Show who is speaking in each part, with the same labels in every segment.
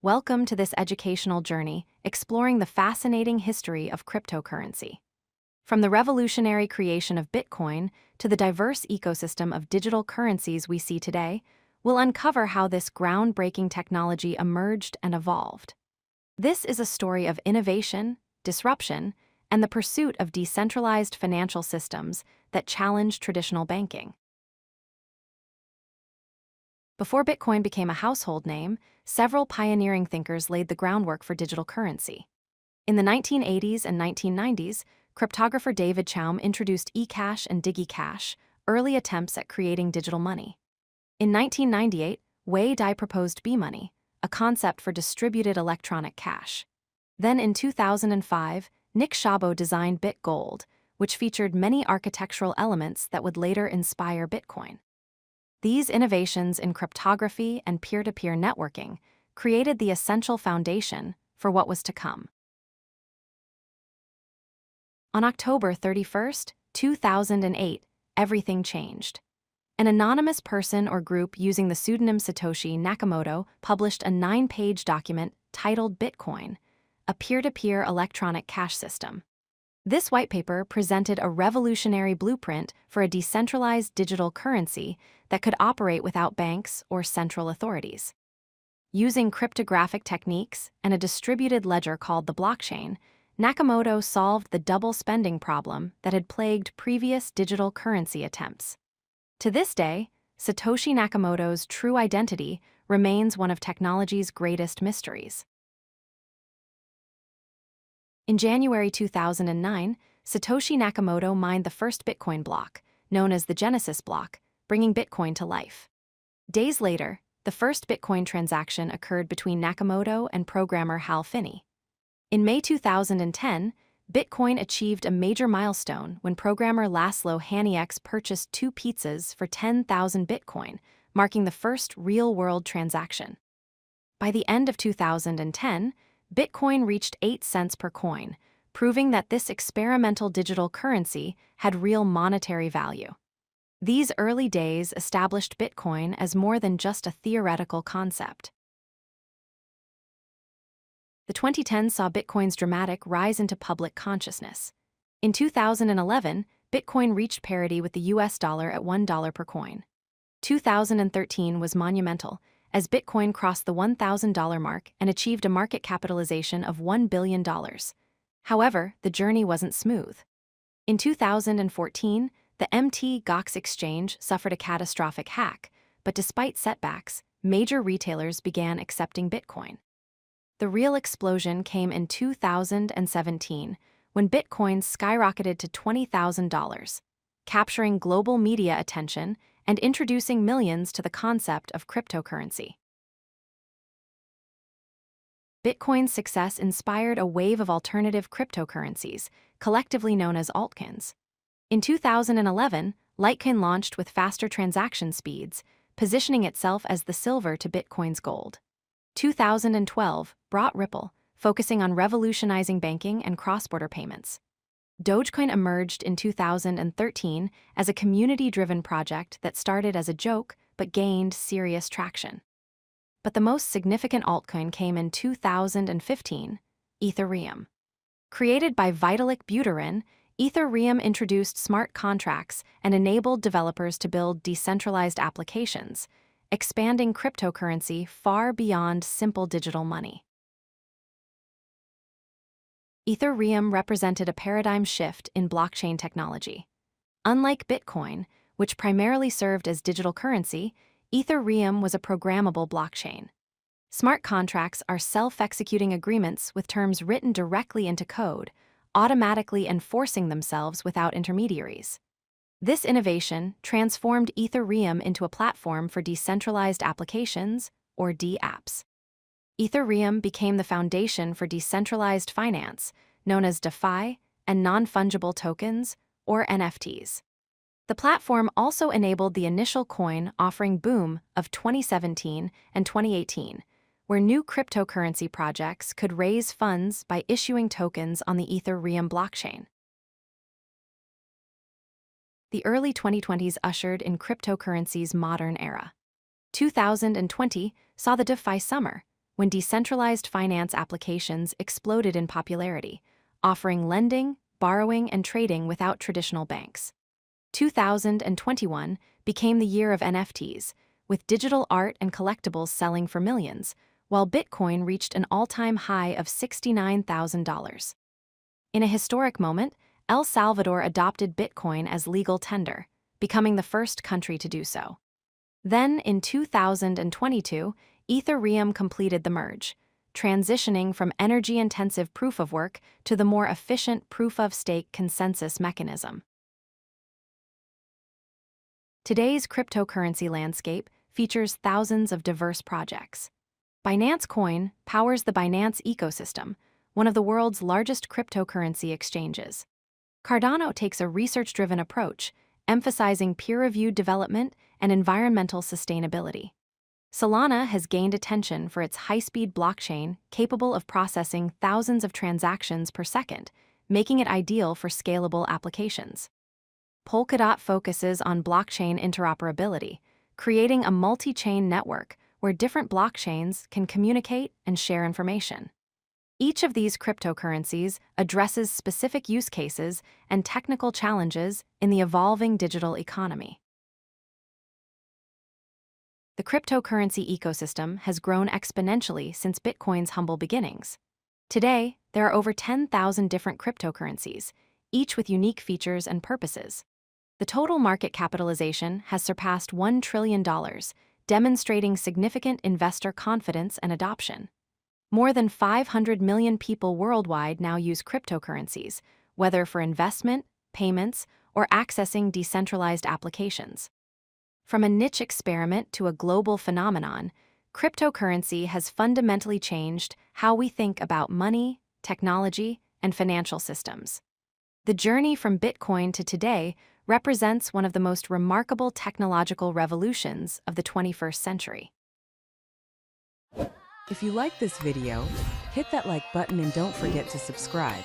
Speaker 1: Welcome to this educational journey exploring the fascinating history of cryptocurrency. From the revolutionary creation of Bitcoin to the diverse ecosystem of digital currencies we see today, we'll uncover how this groundbreaking technology emerged and evolved. This is a story of innovation, disruption, and the pursuit of decentralized financial systems that challenge traditional banking. Before Bitcoin became a household name, several pioneering thinkers laid the groundwork for digital currency. In the 1980s and 1990s, cryptographer David Chaum introduced eCash and DigiCash, early attempts at creating digital money. In 1998, Wei Dai proposed B-money, a concept for distributed electronic cash. Then in 2005, Nick Szabo designed BitGold, which featured many architectural elements that would later inspire Bitcoin. These innovations in cryptography and peer-to-peer networking created the essential foundation for what was to come. On October 31, 2008, everything changed. An anonymous person or group using the pseudonym Satoshi Nakamoto published a 9-page document titled Bitcoin, a peer-to-peer electronic cash system. This whitepaper presented a revolutionary blueprint for a decentralized digital currency that could operate without banks or central authorities. Using cryptographic techniques and a distributed ledger called the blockchain, Nakamoto solved the double spending problem that had plagued previous digital currency attempts. To this day, Satoshi Nakamoto's true identity remains one of technology's greatest mysteries. In January 2009, Satoshi Nakamoto mined the first Bitcoin block, known as the Genesis block, bringing Bitcoin to life. Days later, the first Bitcoin transaction occurred between Nakamoto and programmer Hal Finney. In May 2010, Bitcoin achieved a major milestone when programmer Laszlo Hanieks purchased 2 pizzas for 10,000 Bitcoin, marking the first real-world transaction. By the end of 2010, Bitcoin reached 8 cents per coin, proving that this experimental digital currency had real monetary value. These early days established Bitcoin as more than just a theoretical concept. The 2010s saw Bitcoin's dramatic rise into public consciousness. In 2011, Bitcoin reached parity with the US dollar at $1 per coin. 2013 was monumental, as Bitcoin crossed the $1,000 mark and achieved a market capitalization of $1 billion. However, the journey wasn't smooth. In 2014, the Mt. Gox exchange suffered a catastrophic hack, but despite setbacks, major retailers began accepting Bitcoin. The real explosion came in 2017, when Bitcoin skyrocketed to $20,000, capturing global media attention and introducing millions to the concept of cryptocurrency. Bitcoin's success inspired a wave of alternative cryptocurrencies, collectively known as altcoins. In 2011, Litecoin launched with faster transaction speeds, positioning itself as the silver to Bitcoin's gold. 2012 brought Ripple, focusing on revolutionizing banking and cross-border payments. Dogecoin emerged in 2013 as a community-driven project that started as a joke but gained serious traction. But the most significant altcoin came in 2015, Ethereum. Created by Vitalik Buterin, Ethereum introduced smart contracts and enabled developers to build decentralized applications, expanding cryptocurrency far beyond simple digital money. Ethereum represented a paradigm shift in blockchain technology. Unlike Bitcoin, which primarily served as digital currency, Ethereum was a programmable blockchain. Smart contracts are self-executing agreements with terms written directly into code, automatically enforcing themselves without intermediaries. This innovation transformed Ethereum into a platform for decentralized applications, or DApps. Ethereum became the foundation for decentralized finance, known as DeFi, and non-fungible tokens, or NFTs. The platform also enabled the initial coin offering boom of 2017 and 2018, where new cryptocurrency projects could raise funds by issuing tokens on the Ethereum blockchain. The early 2020s ushered in cryptocurrency's modern era. 2020 saw the DeFi summer, when decentralized finance applications exploded in popularity, offering lending, borrowing, and trading without traditional banks. 2021 became the year of NFTs, with digital art and collectibles selling for millions, while Bitcoin reached an all-time high of $69,000. In a historic moment, El Salvador adopted Bitcoin as legal tender, becoming the first country to do so. Then, in 2022, Ethereum completed the merge, transitioning from energy-intensive proof-of-work to the more efficient proof-of-stake consensus mechanism. Today's cryptocurrency landscape features thousands of diverse projects. Binance Coin powers the Binance ecosystem, one of the world's largest cryptocurrency exchanges. Cardano takes a research-driven approach, emphasizing peer-reviewed development and environmental sustainability. Solana has gained attention for its high-speed blockchain capable of processing thousands of transactions per second, making it ideal for scalable applications. Polkadot focuses on blockchain interoperability, creating a multi-chain network where different blockchains can communicate and share information. Each of these cryptocurrencies addresses specific use cases and technical challenges in the evolving digital economy. The cryptocurrency ecosystem has grown exponentially since Bitcoin's humble beginnings. Today, there are over 10,000 different cryptocurrencies, each with unique features and purposes. The total market capitalization has surpassed $1 trillion, demonstrating significant investor confidence and adoption. More than 500 million people worldwide now use cryptocurrencies, whether for investment, payments, or accessing decentralized applications. From a niche experiment to a global phenomenon, cryptocurrency has fundamentally changed how we think about money, technology, and financial systems. The journey from Bitcoin to today represents one of the most remarkable technological revolutions of the 21st century.
Speaker 2: If you like this video, hit that like button and don't forget to subscribe.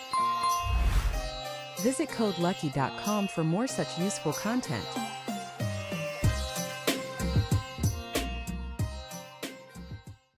Speaker 2: Visit codelucky.com for more such useful content.